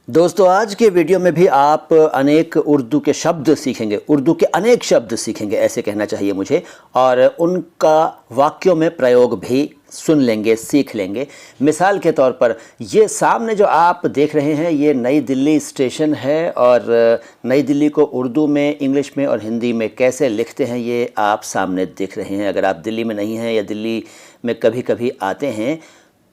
दोस्तों आज के वीडियो में भी आप अनेक उर्दू के शब्द सीखेंगे, उर्दू के अनेक शब्द सीखेंगे ऐसे कहना चाहिए मुझे, और उनका वाक्यों में प्रयोग भी सुन लेंगे, सीख लेंगे। मिसाल के तौर पर ये सामने जो आप देख रहे हैं ये नई दिल्ली स्टेशन है, और नई दिल्ली को उर्दू में, इंग्लिश में और हिंदी में कैसे लिखते हैं ये आप सामने देख रहे हैं। अगर आप दिल्ली में नहीं हैं या दिल्ली में कभी कभी आते हैं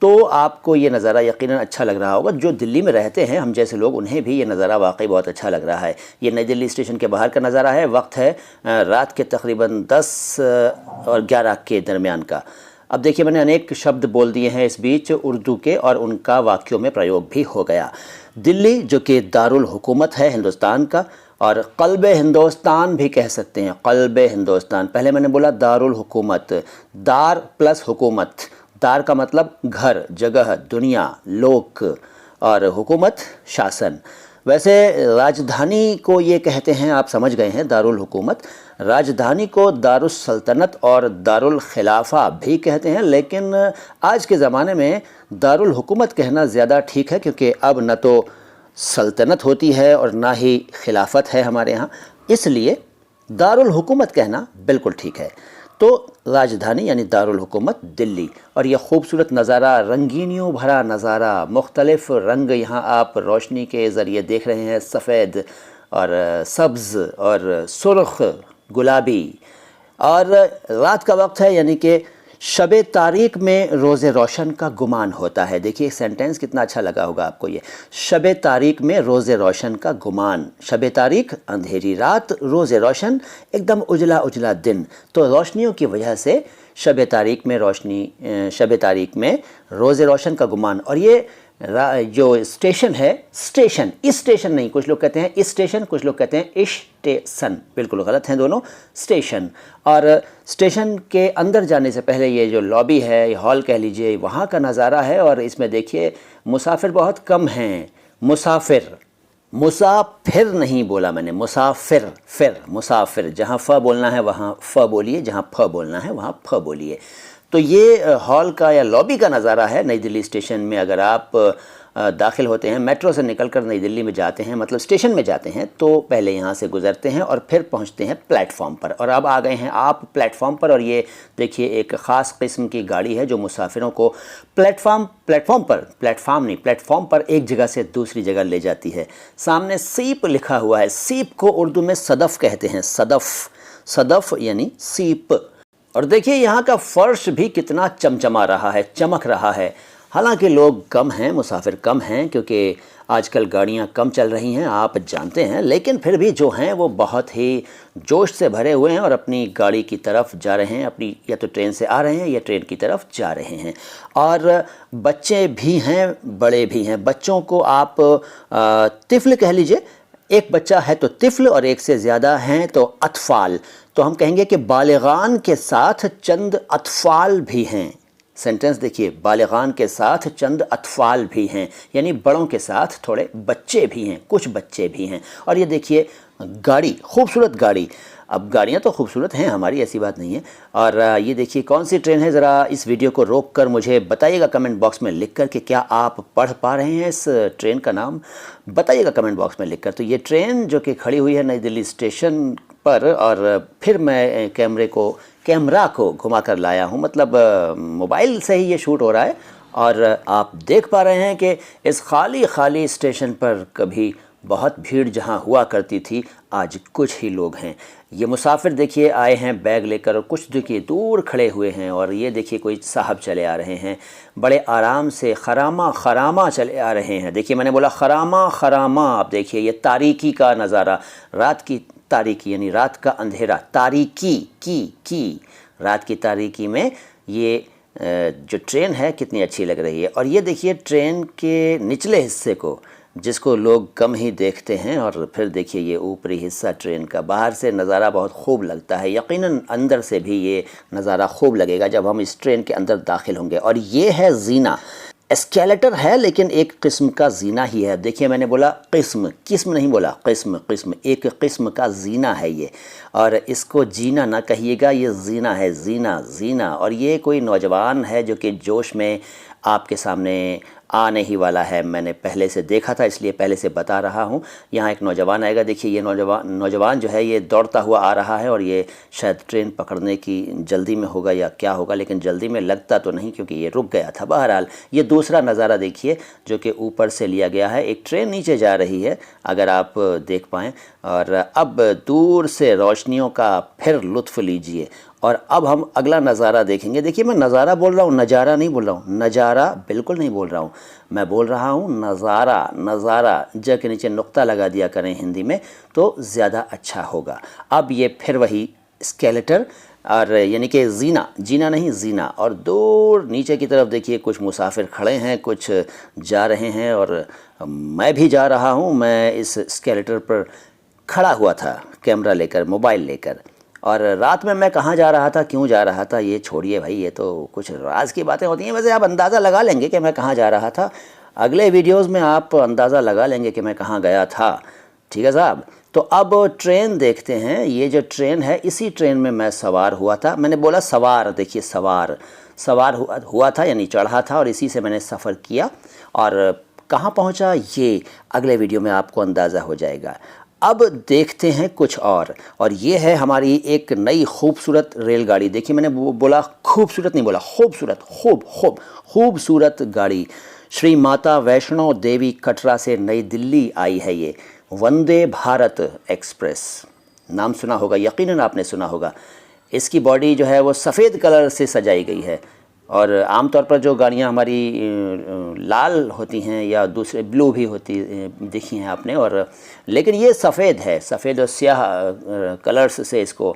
तो आपको ये नज़ारा यकीनन अच्छा लग रहा होगा। जो दिल्ली में रहते हैं हम जैसे लोग, उन्हें भी ये नज़ारा वाकई बहुत अच्छा लग रहा है। ये नई दिल्ली स्टेशन के बाहर का नज़ारा है। वक्त है रात के तकरीबन 10 और 11 के दरमियान का। अब देखिए मैंने अनेक शब्द बोल दिए हैं इस बीच उर्दू के, और उनका वाक्यों में प्रयोग भी हो गया। दिल्ली जो कि दारुल हुकूमत है हिंदुस्तान का, और क़ल्ब हिंदुस्तान भी कह सकते हैं, क़ल्ब हिंदुस्तान। पहले मैंने बोला दारुल हुकूमत, दार प्लस हुकूमत। दार का मतलब घर, जगह, दुनिया, लोक, और हुकूमत शासन। वैसे राजधानी को ये कहते हैं, आप समझ गए हैं, दारुल हुकूमत। राजधानी को दारुस सल्तनत और दारुल खिलाफा भी कहते हैं, लेकिन आज के ज़माने में दारुल हुकूमत कहना ज़्यादा ठीक है, क्योंकि अब न तो सल्तनत होती है और ना ही खिलाफत है हमारे यहाँ, इसलिए दारुल हुकूमत कहना बिल्कुल ठीक है। तो राजधानी यानी दारुल हुकूमत दिल्ली, और यह खूबसूरत नज़ारा, रंगीनियों भरा नज़ारा, मुख्तलिफ़ रंग यहाँ आप रोशनी के ज़रिए देख रहे हैं, सफ़ेद और सब्ज़ और सुर्ख, गुलाबी। और रात का वक्त है, यानी कि शब तारीक में रोज़े रोशन का गुमान होता है। देखिए सेंटेंस कितना अच्छा लगा होगा आपको ये, शब तारीक में रोज़े रोशन का गुमान। शब तारीक अंधेरी रात, रोज़े रोशन एकदम उजला उजला दिन। तो रोशनियों की वजह से शब तारीक में रोशनी, शब तारीक में रोज़े रोशन का गुमान। और ये जो स्टेशन है, स्टेशन, इस स्टेशन नहीं, कुछ लोग कहते हैं इस स्टेशन, कुछ लोग कहते हैं इस स्टेशन, बिल्कुल गलत हैं दोनों, स्टेशन। और स्टेशन के अंदर जाने से पहले ये जो लॉबी है, ये हॉल कह लीजिए, वहाँ का नज़ारा है। और इसमें देखिए मुसाफिर बहुत कम हैं। मुसाफिर, मुसाफिर नहीं बोला मैंने, मुसाफिर, फिर, मुसाफिर। जहाँ फ़ बोलना है वहाँ फ़ बोलिए, जहाँ फ बोलना है वहाँ फ बोलिए। तो ये हॉल का या लॉबी का नज़ारा है नई दिल्ली स्टेशन में। अगर आप दाखिल होते हैं, मेट्रो से निकलकर नई दिल्ली में जाते हैं, मतलब स्टेशन में जाते हैं, तो पहले यहाँ से गुज़रते हैं और फिर पहुँचते हैं प्लेटफॉर्म पर। और अब आ गए हैं आप प्लेटफॉर्म पर, और ये देखिए एक ख़ास किस्म की गाड़ी है जो मुसाफिरों को प्लेटफॉर्म पर एक जगह से दूसरी जगह ले जाती है। सामने सीप लिखा हुआ है। सीप को उर्दू में सदफ़ कहते हैं, सदफ़, सदफ़ यानी सीप। और देखिए यहाँ का फ़र्श भी कितना चमचमा रहा है, चमक रहा है। हालांकि लोग कम हैं, मुसाफिर कम हैं, क्योंकि आजकल गाड़ियाँ कम चल रही हैं, आप जानते हैं, लेकिन फिर भी जो हैं वो बहुत ही जोश से भरे हुए हैं और अपनी गाड़ी की तरफ जा रहे हैं। अपनी या तो ट्रेन से आ रहे हैं या ट्रेन की तरफ जा रहे हैं। और बच्चे भी हैं, बड़े भी हैं। बच्चों को आप तिफ़्ल कह लीजिए, एक बच्चा है तो तिफ़्ल, और एक से ज़्यादा हैं तो अतफ़ाल। तो हम कहेंगे कि बालिगान के साथ चंद अतफ़ाल भी हैं। सेंटेंस देखिए, बालिगान के साथ चंद अतफ़ाल भी हैं, यानी बड़ों के साथ थोड़े बच्चे भी हैं, कुछ बच्चे भी हैं। और ये देखिए गाड़ी, खूबसूरत गाड़ी। अब गाड़ियाँ तो खूबसूरत हैं हमारी, ऐसी बात नहीं है। और ये देखिए कौन सी ट्रेन है, ज़रा इस वीडियो को रोक कर मुझे बताइएगा कमेंट बॉक्स में लिख कर कि क्या आप पढ़ पा रहे हैं इस ट्रेन का नाम, बताइएगा कमेंट बॉक्स में लिख कर। तो ये ट्रेन जो कि खड़ी हुई है नई दिल्ली स्टेशन पर, और फिर मैं कैमरा को घुमा कर लाया हूँ, मतलब मोबाइल से ही ये शूट हो रहा है। और आप देख पा रहे हैं कि इस खाली स्टेशन पर कभी बहुत भीड़ जहाँ हुआ करती थी, आज कुछ ही लोग हैं। ये मुसाफिर देखिए आए हैं बैग लेकर, और कुछ देखिए दूर खड़े हुए हैं। और ये देखिए कोई साहब चले आ रहे हैं, बड़े आराम से खरामा खरामा चले आ रहे हैं। देखिए मैंने बोला खरामा खरामा। आप देखिए ये तारीकी का नज़ारा, रात की तारीकी यानी रात का अंधेरा, तारीकी की रात की तारीकी में ये जो ट्रेन है कितनी अच्छी लग रही है। और ये देखिए ट्रेन के निचले हिस्से को, जिसको लोग कम ही देखते हैं। और फिर देखिए ये ऊपरी हिस्सा ट्रेन का, बाहर से नज़ारा बहुत खूब लगता है। यकीनन अंदर से भी ये नज़ारा खूब लगेगा जब हम इस ट्रेन के अंदर दाखिल होंगे। और ये है जीना, एस्केलेटर है लेकिन एक किस्म का जीना ही है। देखिए मैंने बोला किस्म, किस्म नहीं बोला, किस्म, एक किस्म का जीना है ये। और इसको जीना ना कहिएगा, ये जीना है, जीना, जीना। और ये कोई नौजवान है जो कि जोश में आपके सामने आने ही वाला है। मैंने पहले से देखा था इसलिए पहले से बता रहा हूँ। यहाँ एक नौजवान आएगा, देखिए ये नौजवान जो है ये दौड़ता हुआ आ रहा है और ये शायद ट्रेन पकड़ने की जल्दी में होगा या क्या होगा, लेकिन जल्दी में लगता तो नहीं क्योंकि ये रुक गया था। बहरहाल ये दूसरा नज़ारा देखिए जो कि ऊपर से लिया गया है। एक ट्रेन नीचे जा रही है अगर आप देख पाएँ, और अब दूर से रोशनियों का फिर लुत्फ़ लीजिए। और अब हम अगला नज़ारा देखेंगे। देखिए मैं नज़ारा बोल रहा हूँ, नज़ारा नहीं बोल रहा हूँ, नज़ारा बिल्कुल नहीं बोल रहा हूँ, मैं बोल रहा हूँ नज़ारा। नज़ारा ज के नीचे नुक्ता लगा दिया करें हिंदी में तो ज़्यादा अच्छा होगा। अब ये फिर वही स्केलेटर और यानी कि जीना, जीना नहीं जीना। और दूर नीचे की तरफ देखिए कुछ मुसाफिर खड़े हैं, कुछ जा रहे हैं और मैं भी जा रहा हूँ। मैं इस स्केलेटर पर खड़ा हुआ था कैमरा लेकर, मोबाइल लेकर। और रात में मैं कहाँ जा रहा था, क्यों जा रहा था, ये छोड़िए भाई, ये तो कुछ राज की बातें होती हैं। वैसे आप अंदाज़ा लगा लेंगे कि मैं कहाँ जा रहा था, अगले वीडियोस में आप अंदाज़ा लगा लेंगे कि मैं कहाँ गया था। ठीक है साहब। तो अब ट्रेन देखते हैं। ये जो ट्रेन है इसी ट्रेन में मैं सवार हुआ था। मैंने बोला सवार, देखिए सवार हुआ था यानी चढ़ा था, और इसी से मैंने सफ़र किया। और कहाँ पहुँचा ये अगले वीडियो में आपको अंदाज़ा हो जाएगा। अब देखते हैं कुछ और ये है हमारी एक नई खूबसूरत रेलगाड़ी। देखिए मैंने बोला खूबसूरत नहीं बोला, खूबसूरत, खूबसूरत गाड़ी। श्री माता वैष्णो देवी कटरा से नई दिल्ली आई है ये वंदे भारत एक्सप्रेस। नाम सुना होगा, यकीनन आपने सुना होगा। इसकी बॉडी जो है वो सफ़ेद कलर से सजाई गई है, और आमतौर पर जो गाड़ियाँ हमारी लाल होती हैं या दूसरे ब्लू भी होती देखी हैं आपने, और लेकिन ये सफ़ेद है, सफ़ेद और स्याह कलर्स से इसको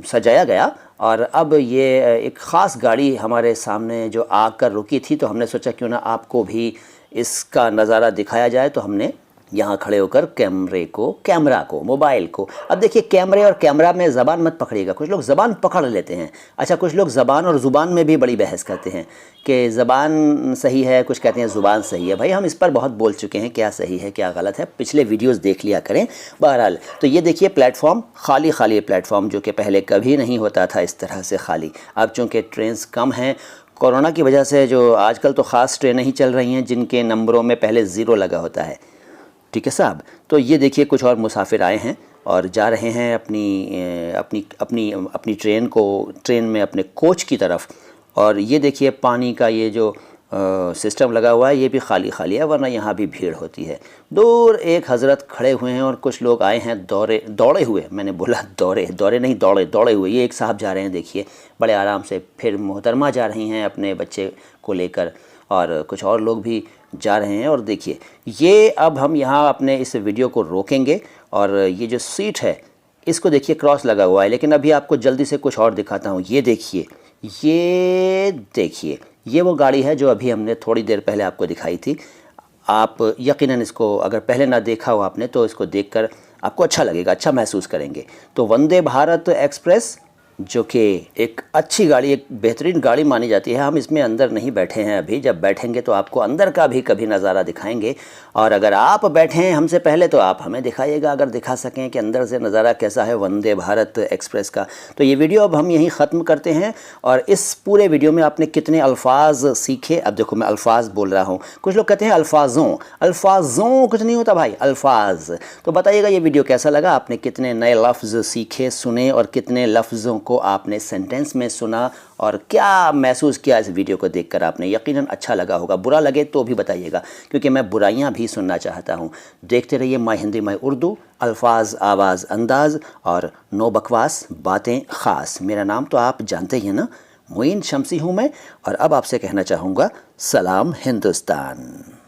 सजाया गया। और अब ये एक ख़ास गाड़ी हमारे सामने जो आकर रुकी थी, तो हमने सोचा क्यों ना आपको भी इसका नज़ारा दिखाया जाए। तो हमने यहाँ खड़े होकर कैमरा को, मोबाइल को, अब देखिए कैमरे और कैमरा में ज़बान मत पकड़िएगा। कुछ लोग ज़बान पकड़ लेते हैं। अच्छा, कुछ लोग ज़बान और ज़ुबान में भी बड़ी बहस करते हैं कि ज़बान सही है, कुछ कहते हैं ज़ुबान सही है। भाई हम इस पर बहुत बोल चुके हैं क्या सही है क्या गलत है, पिछले वीडियोज़ देख लिया करें। बहरहाल तो ये देखिए प्लेटफॉर्म खाली प्लेटफॉर्म, जो कि पहले कभी नहीं होता था इस तरह से खाली। अब चूँकि ट्रेन्स कम हैं कोरोना की वजह से, जो आजकल तो ख़ास ट्रेनें ही चल रही हैं जिनके नंबरों में पहले ज़ीरो लगा होता है। ठीक है साहब। तो ये देखिए कुछ और मुसाफिर आए हैं और जा रहे हैं अपनी ट्रेन में अपने कोच की तरफ। और ये देखिए पानी का ये जो सिस्टम लगा हुआ है ये भी खाली है, वरना यहाँ भी भीड़ होती है। दूर एक हज़रत खड़े हुए हैं और कुछ लोग आए हैं दौड़े हुए। मैंने बोला दौड़े नहीं, दौड़े हुए। ये एक साहब जा रहे हैं, देखिए बड़े आराम से। फिर मोहतरमा जा रही हैं अपने बच्चे को लेकर, और कुछ और लोग भी जा रहे हैं। और देखिए ये अब हम यहाँ अपने इस वीडियो को रोकेंगे, और ये जो सीट है इसको देखिए क्रॉस लगा हुआ है। लेकिन अभी आपको जल्दी से कुछ और दिखाता हूँ। ये देखिए ये वो गाड़ी है जो अभी हमने थोड़ी देर पहले आपको दिखाई थी। आप यकीनन इसको अगर पहले ना देखा हो आपने तो इसको देखकर आपको अच्छा लगेगा, अच्छा महसूस करेंगे। तो वंदे भारत एक्सप्रेस जो कि एक अच्छी गाड़ी, एक बेहतरीन गाड़ी मानी जाती है। हम इसमें अंदर नहीं बैठे हैं अभी, जब बैठेंगे तो आपको अंदर का भी कभी नज़ारा दिखाएंगे। और अगर आप बैठे हैं हमसे पहले तो आप हमें दिखाइएगा, अगर दिखा सकें कि अंदर से नज़ारा कैसा है वंदे भारत एक्सप्रेस का। तो ये वीडियो अब हम यहीं ख़त्म करते हैं। और इस पूरे वीडियो में आपने कितने अल्फाज सीखे, अब देखो मैं अल्फाज बोल रहा हूँ, कुछ लोग कहते हैं अल्फाजों कुछ नहीं होता भाई, अल्फाज। तो बताइएगा ये वीडियो कैसा लगा, आपने कितने नए लफ्ज़ सीखे, सुने, और कितने लफ्ज़ों को आपने सेंटेंस में सुना, और क्या महसूस किया इस वीडियो को देखकर आपने। यकीनन अच्छा लगा होगा, बुरा लगे तो भी बताइएगा, क्योंकि मैं बुराइयां भी सुनना चाहता हूं। देखते रहिए माय हिंदी माय उर्दू, अल्फाज आवाज़ अंदाज़ और नो बकवास बातें ख़ास। मेरा नाम तो आप जानते ही हैं ना, मोइन शम्सी हूँ मैं। और अब आपसे कहना चाहूँगा सलाम हिंदुस्तान।